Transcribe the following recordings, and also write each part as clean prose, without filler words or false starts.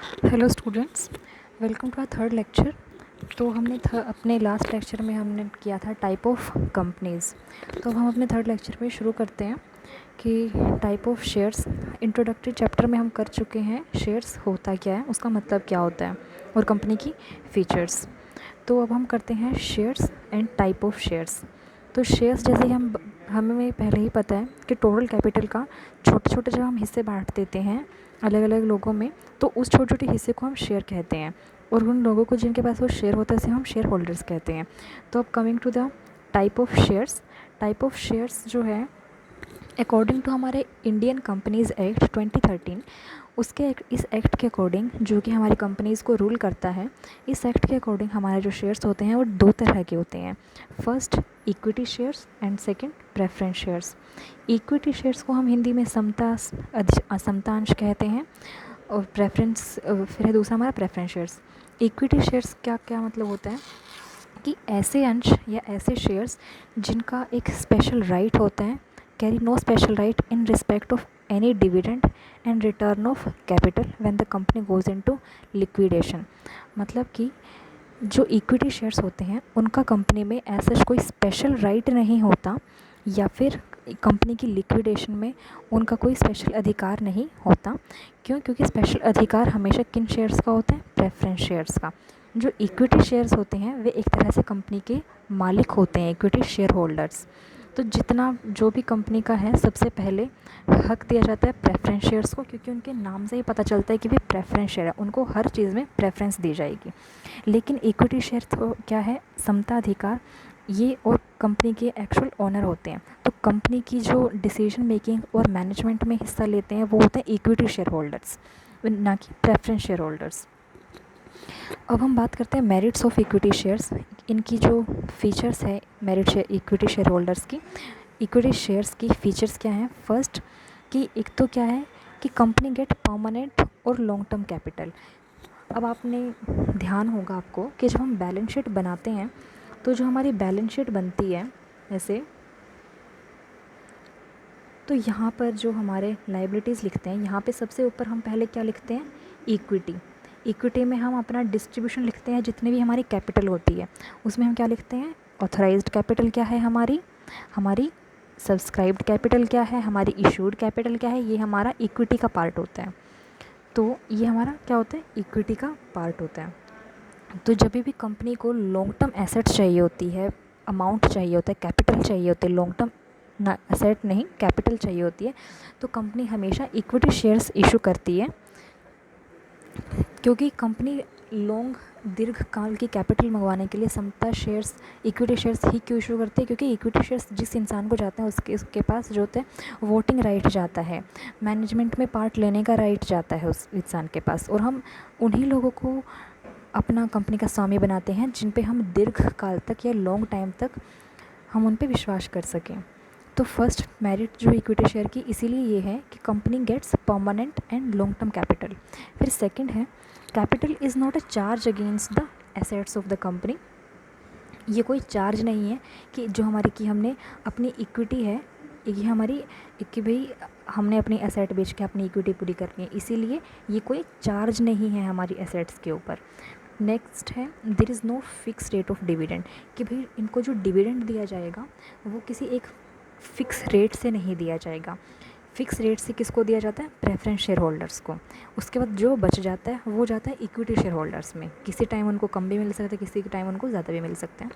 Hello students, welcome to our third lecture. तो हमने अपने लास्ट लेक्चर में हमने किया था टाइप ऑफ कंपनीज़। तो हम अपने थर्ड लेक्चर में शुरू करते हैं कि type of shares. Introductory chapter में हम कर चुके हैं शेयर्स होता क्या है, उसका मतलब क्या होता है और कंपनी की फीचर्स। तो अब हम करते हैं shares and type of shares. तो शेयर्स जैसे कि हमें पहले ही पता है कि टोटल कैपिटल का छोटे छोटे जब हम हिस्से बांट देते हैं अलग अलग लोगों में, तो उस छोटे छोटे हिस्से को हम शेयर कहते हैं, और उन लोगों को जिनके पास वो शेयर होता है उसे हम शेयर होल्डर्स कहते हैं। तो अब coming to the type of shares. Type of shares जो है अकॉर्डिंग टू हमारे इंडियन कंपनीज़ एक्ट 2013, इस एक्ट के अकॉर्डिंग जो कि हमारी कंपनीज़ को रूल करता है, इस एक्ट के अकॉर्डिंग हमारे जो शेयर्स होते हैं वो दो तरह के होते हैं। First equity shares and second preference shares. Equity shares को हम हिंदी में समतांश कहते हैं, और फिर है दूसरा हमारा प्रेफरेंस शेयर्स। इक्विटी शेयर्स क्या क्या मतलब होता है कि ऐसे अंश या ऐसे शेयर्स जिनका एक स्पेशल राइट होता है, carry no special right in respect of any dividend and return of capital when the company goes into liquidation. मतलब कि जो इक्विटी शेयर्स होते हैं उनका कंपनी में ऐसा कोई स्पेशल राइट नहीं होता, या फिर कंपनी की लिक्विडेशन में उनका कोई स्पेशल अधिकार नहीं होता। क्यों? क्योंकि स्पेशल अधिकार हमेशा किन शेयर्स का होता है? प्रेफरेंस शेयर्स का। जो इक्विटी शेयर्स होते हैं वे एक तरह से कंपनी के मालिक होते हैं, इक्विटी शेयर होल्डर्स। तो जितना जो भी कंपनी का है सबसे पहले हक दिया जाता है प्रेफरेंस शेयर्स को, क्योंकि उनके नाम से ही पता चलता है कि वे प्रेफरेंस शेयर है, उनको हर चीज़ में प्रेफरेंस दी जाएगी। लेकिन इक्विटी शेयर तो क्या है? समता अधिकार, ये और कंपनी के एक्चुअल ओनर होते हैं। तो कंपनी की जो डिसीजन मेकिंग और मैनेजमेंट में हिस्सा लेते हैं वो होते हैं इक्विटी शेयर होल्डर्स, ना कि प्रेफरेंस शेयर होल्डर्स। अब हम बात करते हैं मेरिट्स ऑफ इक्विटी शेयर्स। इनकी जो फीचर्स है merit share equity share holders की, इक्विटी शेयर्स की फीचर्स क्या हैं? फर्स्ट कि एक तो क्या है कि कंपनी गेट परमानेंट और लॉन्ग टर्म कैपिटल। अब आपने ध्यान होगा आपको कि जब हम बैलेंस शीट बनाते हैं तो जो हमारी बैलेंस शीट बनती है ऐसे, तो यहाँ पर जो हमारे लाइबिलिटीज़ लिखते हैं, यहाँ पे सबसे ऊपर हम पहले क्या लिखते हैं? इक्विटी। इक्विटी में हम अपना डिस्ट्रीब्यूशन लिखते हैं, जितनी भी हमारी कैपिटल होती है उसमें हम क्या लिखते हैं? ऑथराइज्ड कैपिटल क्या है हमारी, हमारी सब्सक्राइब्ड कैपिटल क्या है, हमारी इशूड कैपिटल क्या है, ये हमारा इक्विटी का पार्ट होता है। तो ये हमारा क्या होता है? इक्विटी का पार्ट होता है। तो जब भी कंपनी को लॉन्ग टर्म एसेट्स चाहिए होती है, अमाउंट चाहिए होता है, कैपिटल चाहिए होते हैं, लॉन्ग टर्म ना एसेट नहीं कैपिटल चाहिए होती है, तो कंपनी हमेशा इक्विटी शेयर्स इशू करती है। क्योंकि कंपनी लॉन्ग दीर्घ काल की कैपिटल मंगवाने के लिए समता शेयर्स इक्विटी शेयर्स ही क्यों इशू करते हैं? क्योंकि इक्विटी शेयर्स जिस इंसान को जाते हैं उसके पास जो होता है वोटिंग राइट जाता है, मैनेजमेंट में पार्ट लेने का राइट जाता है उस इंसान के पास, और हम उन्हीं लोगों को अपना कंपनी का स्वामी बनाते हैं जिन पे हम दीर्घ काल तक या लॉन्ग टाइम तक हम उन पे विश्वास कर सकें। तो फर्स्ट मेरिट जो इक्विटी शेयर की इसीलिए ये है कि company gets permanent and long term capital. फिर सेकंड है capital is not a charge against the assets of the company. ये कोई चार्ज नहीं है कि जो हमारी कि हमने अपनी इक्विटी है, ये हमारी कि भाई हमने अपनी एसेट बेच के अपनी इक्विटी पूरी करनी है, इसीलिए ये कोई चार्ज नहीं है हमारी एसेट्स के ऊपर। नेक्स्ट है there is no fix rate of dividend, कि भाई इनको जो डिविडेंड दिया जाएगा वो किसी एक फ़िक्स रेट से नहीं दिया जाएगा। फ़िक्स रेट से किसको दिया जाता है? प्रेफरेंस शेयर होल्डर्स को। उसके बाद जो बच जाता है वो जाता है इक्विटी शेयर होल्डर्स में, किसी टाइम उनको कम भी मिल सकता है, किसी टाइम उनको ज़्यादा भी मिल सकते हैं।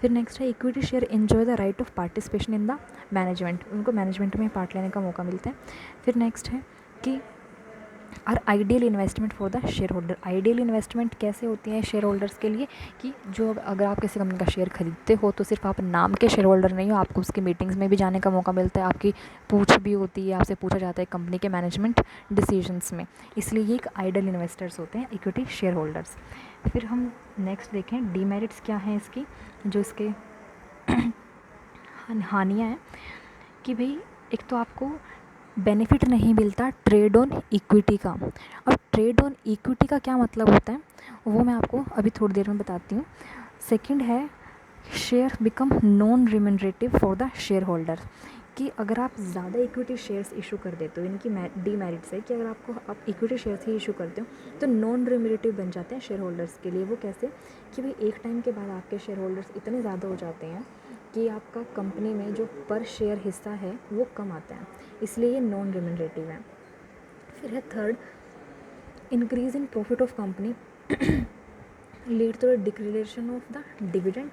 फिर नेक्स्ट है equity share enjoy the right of participation in the management, उनको मैनेजमेंट में पार्ट लेने का मौका मिलता है। फिर नेक्स्ट है कि are ideal investment for the shareholder. Ideal investment कैसे होती है शेयर होल्डर्स के लिए? कि जो अगर आप किसी कंपनी का शेयर खरीदते हो तो सिर्फ आप नाम के शेयर होल्डर नहीं हो, आपको उसकी मीटिंग्स में भी जाने का मौका मिलता है, आपकी पूछ भी होती है, आपसे पूछा जाता है कंपनी के मैनेजमेंट डिसीजंस में, इसलिए ये एक आइडियल इन्वेस्टर्स होते हैं इक्विटी शेयर होल्डर्स। फिर हम नेक्स्ट देखें डीमेरिट्स क्या हैं इसकी, जो इसके हानियाँ हैं कि भाई एक तो आपको बेनिफिट नहीं मिलता ट्रेड ऑन इक्विटी का। और ट्रेड ऑन इक्विटी का क्या मतलब होता है वो मैं आपको अभी थोड़ी देर में बताती हूँ। सेकंड है share become non remunerative for the share holder, कि अगर आप ज़्यादा इक्विटी शेयर्स इशू कर देते हो, इनकी डीमेरिट से कि अगर आप इक्विटी शेयर्स ही इशू करते हो तो नॉन रिम्यूनरेटिव बन जाते हैं शेयर होल्डर्स के लिए। वो कैसे कि भाई एक टाइम के बाद आपके शेयर होल्डर्स इतने ज़्यादा हो जाते हैं कि आपका कंपनी में जो पर शेयर हिस्सा है वो कम आता है, इसलिए ये नॉन रिम्यूनरेटिव है। फिर है third, increase in profit of company lead to declaration of the dividend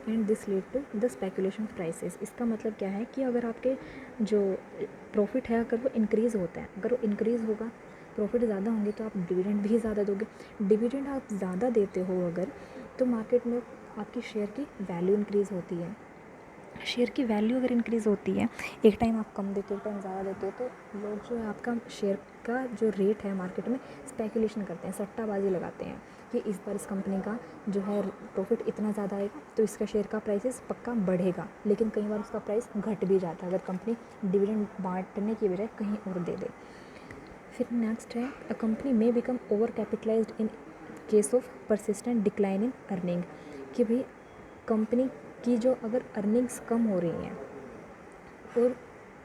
and this lead to the speculation prices. इसका मतलब क्या है कि अगर आपके जो प्रॉफिट है अगर वो इंक्रीज़ होता है, अगर वो इंक्रीज़ होगा, प्रॉफिट ज़्यादा होंगे तो आप डिविडेंड भी ज़्यादा दोगे। डिविडेंड आप ज़्यादा देते हो अगर, तो मार्केट में आपकी शेयर की वैल्यू इंक्रीज़ होती है। शेयर की वैल्यू अगर इंक्रीज़ होती है, एक टाइम आप कम देते हो, एक टाइम ज़्यादा देते हो, तो लोग जो है आपका शेयर का जो रेट है मार्केट में स्पेकुलेशन करते हैं, सट्टाबाजी लगाते हैं कि इस बार इस कंपनी का जो है प्रॉफिट इतना ज़्यादा आएगा तो इसका शेयर का प्राइसेस पक्का बढ़ेगा। लेकिन कई बार उसका प्राइस घट भी जाता है अगर कंपनी डिविडेंड बांटने की बजाय कहीं और दे दे। फिर नेक्स्ट है, अ कंपनी में become over capitalised in case of persistent decline in earning. कि भाई कंपनी की जो अगर अर्निंग्स कम हो रही हैं और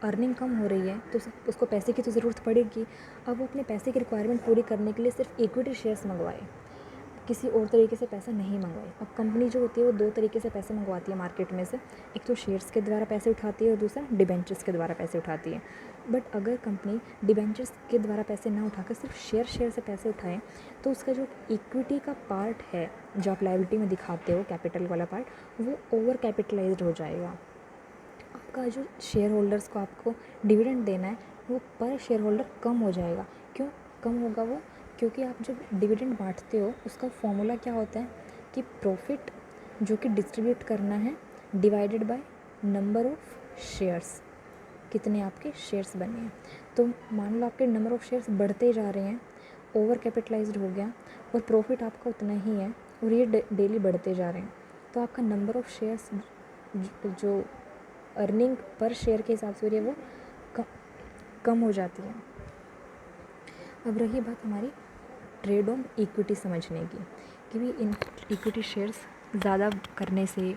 अर्निंग कम हो रही है तो उसको पैसे की तो ज़रूरत पड़ेगी। अब वो अपने पैसे की रिक्वायरमेंट पूरी करने के लिए सिर्फ इक्विटी शेयर्स मंगवाए, किसी और तरीके से पैसा नहीं मंगवाए। अब कंपनी जो होती है वो दो तरीके से पैसे मंगवाती है मार्केट में से, एक तो शेयर्स के द्वारा पैसे उठाती है और दूसरा डिबेंचर्स के द्वारा पैसे उठाती है। बट अगर कंपनी डिबेंचर्स के द्वारा पैसे ना उठाकर सिर्फ शेयर से पैसे उठाएं तो उसका जो इक्विटी का पार्ट है जो आप लायबिलिटी में दिखाते हो, कैपिटल वाला पार्ट, वो ओवर कैपिटलाइज्ड हो जाएगा। आपका जो शेयर होल्डर्स को आपको डिविडेंड देना है वो पर शेयर होल्डर कम हो जाएगा। क्यों कम होगा वो? क्योंकि आप जब डिविडेंड बांटते हो उसका फॉर्मूला क्या होता है कि प्रॉफिट जो कि डिस्ट्रीब्यूट करना है divided by number of shares, कितने आपके शेयर्स बने हैं। तो मान लो आपके नंबर ऑफ़ शेयर्स बढ़ते जा रहे हैं, ओवर कैपिटलाइज्ड हो गया और प्रॉफिट आपका उतना ही है और ये डेली बढ़ते जा रहे हैं, तो आपका नंबर ऑफ़ शेयर्स जो अर्निंग पर शेयर के हिसाब से हो रही है वो कम हो जाती है। अब रही बात हमारी ट्रेड ऑन इक्विटी समझने की कि भी इन इक्विटी शेयर्स ज़्यादा करने से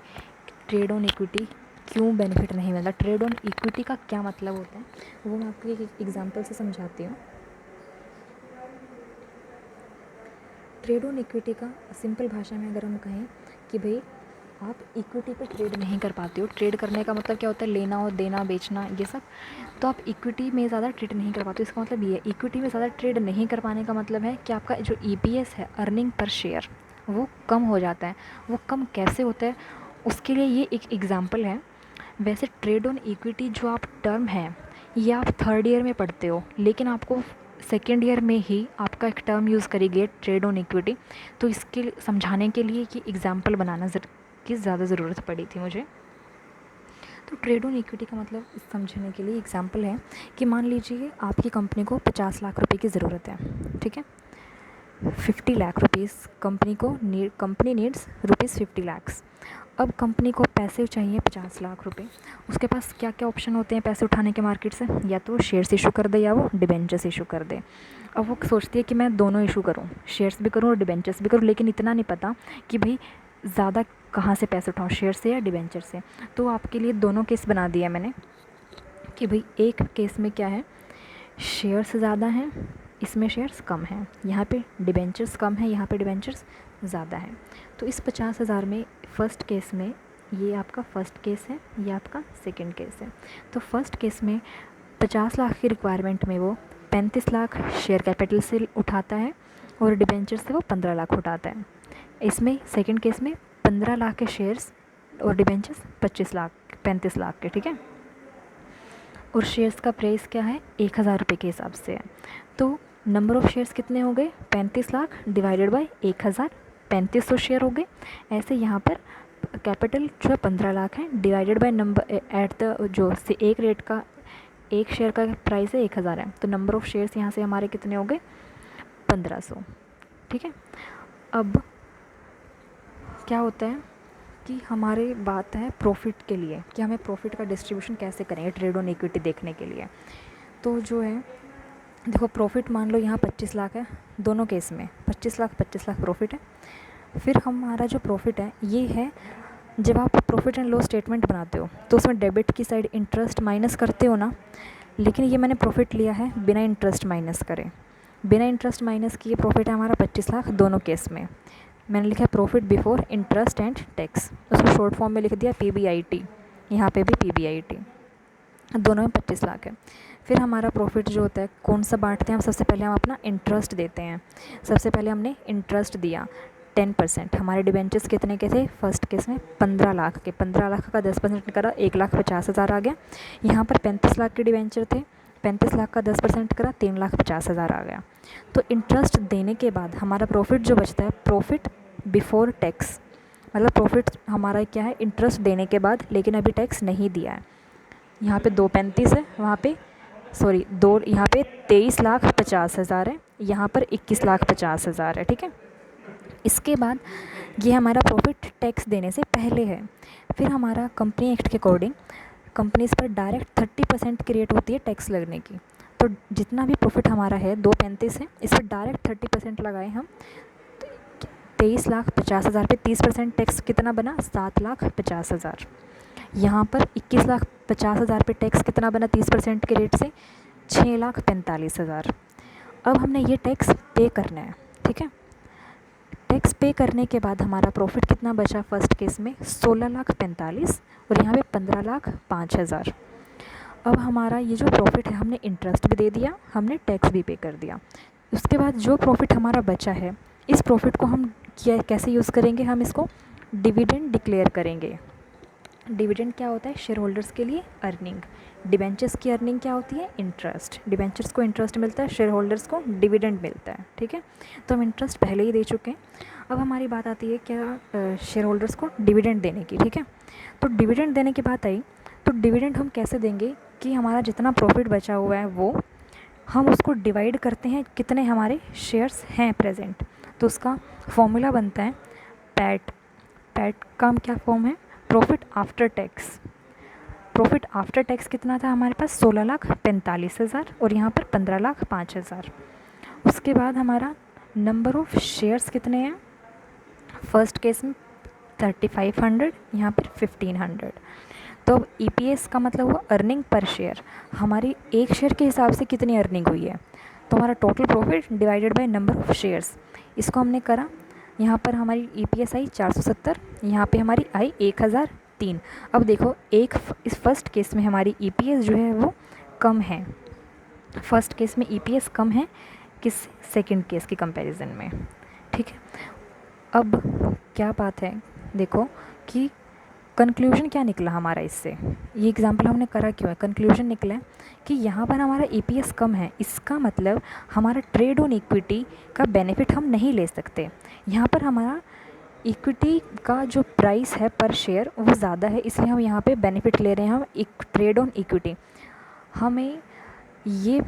ट्रेड ऑन इक्विटी क्यों बेनिफिट नहीं मिलता। ट्रेड ऑन इक्विटी का क्या मतलब होता है वो मैं आपको एक एग्जांपल से समझाती हूँ। ट्रेड ऑन इक्विटी का सिंपल भाषा में अगर हम कहें कि भाई आप इक्विटी पे ट्रेड नहीं कर पाते हो। ट्रेड करने का मतलब क्या होता है? लेना और देना, बेचना, ये सब। तो आप इक्विटी में ज़्यादा ट्रेड नहीं कर पाते हो। इसका मतलब ये है, इक्विटी में ज़्यादा ट्रेड नहीं कर पाने का मतलब है कि आपका जो EPS है, अर्निंग पर शेयर, वो कम हो जाता है। वो कम कैसे होता है उसके लिए ये एक एग्ज़ाम्पल है। वैसे ट्रेड ऑन इक्विटी जो आप टर्म है ये आप थर्ड ईयर में पढ़ते हो, लेकिन आपको सेकेंड ईयर में ही आपका एक टर्म यूज़ करी गई ट्रेड ऑन इक्विटी। तो इसके समझाने के लिए कि एग्ज़ाम्पल बनाना की ज़्यादा ज़रूरत पड़ी थी मुझे। तो ट्रेड ऑन इक्विटी का मतलब समझने के लिए एग्ज़ाम्पल है कि मान लीजिए आपकी कंपनी को 50 लाख रुपए की ज़रूरत है, ठीक है। 50 lakh rupees company needs rupees 50 lakhs. अब कंपनी को पैसे चाहिए 50 लाख रुपए। उसके पास क्या क्या ऑप्शन होते हैं पैसे उठाने के मार्केट से? या तो वो शेयर्स इशू कर दे या वो डिबेंचर्स इशू कर दे। अब वो सोचती है कि मैं दोनों इशू करूँ, शेयर्स भी करूँ और डिबेंचर्स भी करूँ, लेकिन इतना नहीं पता कि भाई ज़्यादा कहाँ से पैसे उठाऊँ, शेयर से या डिबेंचर से। तो आपके लिए दोनों केस बना दिया मैंने कि भाई एक केस में क्या है, शेयर्स ज़्यादा हैं, इसमें शेयर्स कम हैं, यहाँ पे डिबेंचर्स कम है, यहाँ पे डिबेंचर्स ज़्यादा है। तो इस 50,000 में फर्स्ट केस में ये आपका फर्स्ट केस है, ये आपका सेकंड केस है। तो फर्स्ट केस में 50 लाख की रिक्वायरमेंट में वो 35 लाख शेयर कैपिटल से उठाता है और डिबेंचर से वो 15 लाख उठाता है। इसमें सेकंड केस में 15 लाख के शेयर्स और डिबेंचर्स 35 लाख के, ठीक है। और शेयर्स का प्राइस क्या है? 1,000 रुपये के हिसाब से है। तो नंबर ऑफ़ शेयर्स कितने हो गए? 35 लाख डिवाइडेड बाय 1,000, 3500 शेयर हो गए। ऐसे यहाँ पर कैपिटल जो है 15 लाख है divided by number at the जो से एक रेट का एक शेयर का प्राइस है 1,000 है, तो नंबर ऑफ़ शेयर्स यहाँ से हमारे कितने हो गए? 1500, ठीक है। अब क्या होता है कि हमारी बात है प्रॉफिट के लिए कि हमें प्रॉफिट का डिस्ट्रीब्यूशन कैसे करेंगे ट्रेड ऑन इक्विटी देखने के लिए। तो जो है देखो, प्रॉफिट मान लो यहाँ 25 लाख है, दोनों केस में 25 लाख प्रॉफिट है। फिर हमारा जो प्रॉफिट है ये है जब आप प्रॉफिट एंड लॉस स्टेटमेंट बनाते हो तो उसमें डेबिट की साइड इंटरेस्ट माइनस करते हो ना, लेकिन ये मैंने प्रॉफिट लिया है बिना इंटरेस्ट माइनस करे। बिना इंटरेस्ट माइनस किए प्रॉफिट है हमारा 25 लाख दोनों केस में। मैंने लिखा profit before interest and tax, उसको शॉर्ट फॉर्म में लिख दिया PBIT, यहाँ पे भी PBIT, दोनों में 25 लाख है। फिर हमारा प्रॉफिट जो होता है कौन सा बांटते हैं हम, सबसे पहले हम अपना इंटरेस्ट देते हैं। सबसे पहले हमने इंटरेस्ट दिया 10%। हमारे डिबेंचर्स कितने के थे फर्स्ट केस में 15 लाख के, 15 लाख का 10% करा 1,50,000 आ गया। यहाँ पर 35 लाख के डिबेंचर थे, 35 लाख का 10% करा 3,50,000 आ गया। तो इंटरेस्ट देने के बाद हमारा प्रॉफिट जो बचता है प्रॉफिट बिफोर टैक्स, मतलब प्रॉफिट हमारा क्या है इंटरेस्ट देने के बाद, लेकिन अभी टैक्स नहीं दिया है। यहाँ पे 2,35 है, वहाँ पे सॉरी दो, यहाँ पे 23,50,000 है, यहाँ पर 21,50,000 है। ठीक है, इसके बाद ये हमारा प्रॉफिट टैक्स देने से पहले है। फिर हमारा कंपनी एक्ट के अकॉर्डिंग कंपनीज पर डायरेक्ट 30% की रेट होती है टैक्स लगने की। तो जितना भी प्रॉफिट हमारा है 2,35 है, इस पर डायरेक्ट 30% लगाए हम, 23,50,000 पे 30% टैक्स कितना बना 7,50,000। यहाँ पर 21,50,000 पे टैक्स कितना बना 30% के रेट से 6,45,000। अब हमने ये टैक्स पे करना है। ठीक है, टैक्स पे करने के बाद हमारा प्रॉफिट कितना बचा फर्स्ट केस में 16,45,000 और यहाँ पे 15,05,000। अब हमारा ये जो प्रॉफिट है हमने इंटरेस्ट भी दे दिया, हमने टैक्स भी पे कर दिया। उसके बाद जो प्रॉफिट हमारा बचा है इस प्रॉफिट को हम कैसे यूज़ करेंगे, हम इसको डिविडेंड डिक्लेयर करेंगे। डिविडेंड क्या होता है, शेयर होल्डर्स के लिए अर्निंग। डिबेंचर्स की अर्निंग क्या होती है, इंटरेस्ट। डिबेंचर्स को इंटरेस्ट मिलता है, शेयर होल्डर्स को डिविडेंड मिलता है। ठीक है, तो हम इंटरेस्ट पहले ही दे चुके हैं। अब हमारी बात आती है क्या शेयर होल्डर्स को डिविडेंड देने की। ठीक है, तो डिविडेंड देने की बात आई तो डिविडेंड हम कैसे देंगे कि हमारा जितना प्रॉफिट बचा हुआ है वो हम उसको डिवाइड करते हैं कितने हमारे शेयर्स हैं प्रेजेंट, तो उसका फॉर्मूला बनता है पैट। पैट का क्या फॉर्म है, profit after tax. Profit after tax कितना था हमारे पास 16,45,000 और यहाँ पर 15,05,000। उसके बाद हमारा नंबर ऑफ शेयर्स कितने हैं, फर्स्ट केस में 3,500, यहाँ पर 1,500। तो अब EPS का मतलब हुआ अर्निंग पर शेयर, हमारी एक शेयर के हिसाब से कितनी अर्निंग हुई है, तो हमारा total profit divided by number of shares, इसको हमने करा। यहाँ पर हमारी EPS आई 470, यहाँ पे हमारी आई 1,003। अब देखो इस फर्स्ट केस में हमारी EPS जो है वो कम है, फर्स्ट केस में EPS कम है किस सेकंड केस की कंपैरिजन में। ठीक है, अब क्या बात है, देखो कि कंक्लूजन क्या निकला हमारा इससे, ये एग्जाम्पल हमने करा क्यों है, कंक्लूजन निकला है कि यहाँ पर हमारा EPS कम है, इसका मतलब हमारा ट्रेड ऑन इक्विटी का बेनिफिट हम नहीं ले सकते। यहाँ पर हमारा इक्विटी का जो प्राइस है पर शेयर वो ज़्यादा है, इसलिए हम यहाँ पे बेनिफिट ले रहे हैं हम एक ट्रेड ऑन इक्विटी। हमें ये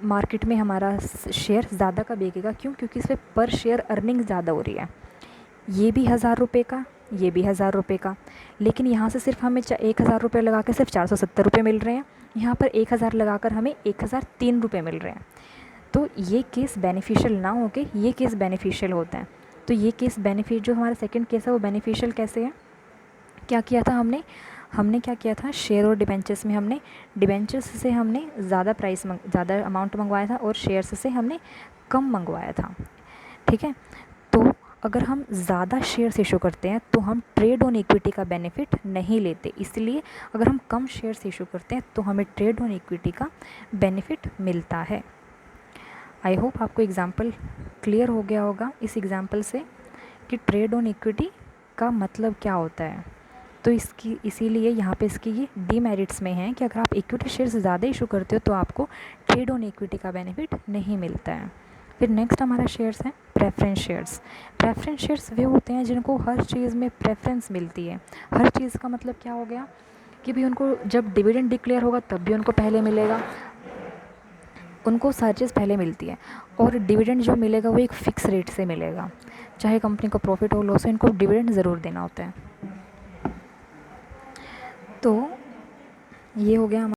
मार्केट में हमारा शेयर ज़्यादा का बिकेगा, क्यों, क्योंकि इस पर पर शेयर अर्निंग ज़्यादा हो रही है। ये भी 1,000 रुपये का, ये भी 1,000 रुपये का, लेकिन यहाँ से सिर्फ हमें 1,000 रुपये लगा कर सिर्फ 470 रुपये मिल रहे हैं, यहाँ पर 1,000 लगाकर हमें 1,003 रुपये मिल रहे हैं। तो ये केस बेनिफिशियल ना हो के ये केस बेनिफिशियल होता है। तो ये केस बेनिफिट जो हमारा सेकंड केस है वो बेनिफिशियल कैसे है, क्या किया था हमने क्या किया था, शेयर और डिबेंचर्स में हमने डिबेंचर्स से हमने ज़्यादा अमाउंट मंगवाया था और शेयर्स से हमने कम मंगवाया था। ठीक है, तो अगर हम ज़्यादा शेयर्स इशू करते हैं तो हम ट्रेड ऑन इक्विटी का बेनिफिट नहीं लेते, इसलिए अगर हम कम शेयर्स इशू करते हैं तो हमें ट्रेड ऑन इक्विटी का बेनिफिट मिलता है। आई होप आपको एग्जाम्पल क्लियर हो गया होगा इस एग्जाम्पल से कि ट्रेड ऑन इक्विटी का मतलब क्या होता है। तो इसीलिए यहाँ पे इसकी ये डीमेरिट्स में है कि अगर आप इक्विटी शेयर्स ज़्यादा इशू करते हो तो आपको ट्रेड ऑन इक्विटी का बेनिफिट नहीं मिलता है। फिर नेक्स्ट हमारा शेयर्स है प्रेफरेंस शेयर्स। प्रेफरेंस शेयर्स वे होते हैं जिनको हर चीज़ में प्रेफरेंस मिलती है। हर चीज़ का मतलब क्या हो गया कि भी उनको जब डिविडेंड डिक्लेयर होगा तब भी उनको पहले मिलेगा, उनको सारी चीज़ पहले मिलती है, और डिविडेंड जो मिलेगा वो एक फ़िक्स रेट से मिलेगा, चाहे कंपनी को प्रॉफिट हो लॉस हो, इनको डिविडेंड ज़रूर देना होता है। तो ये हो गया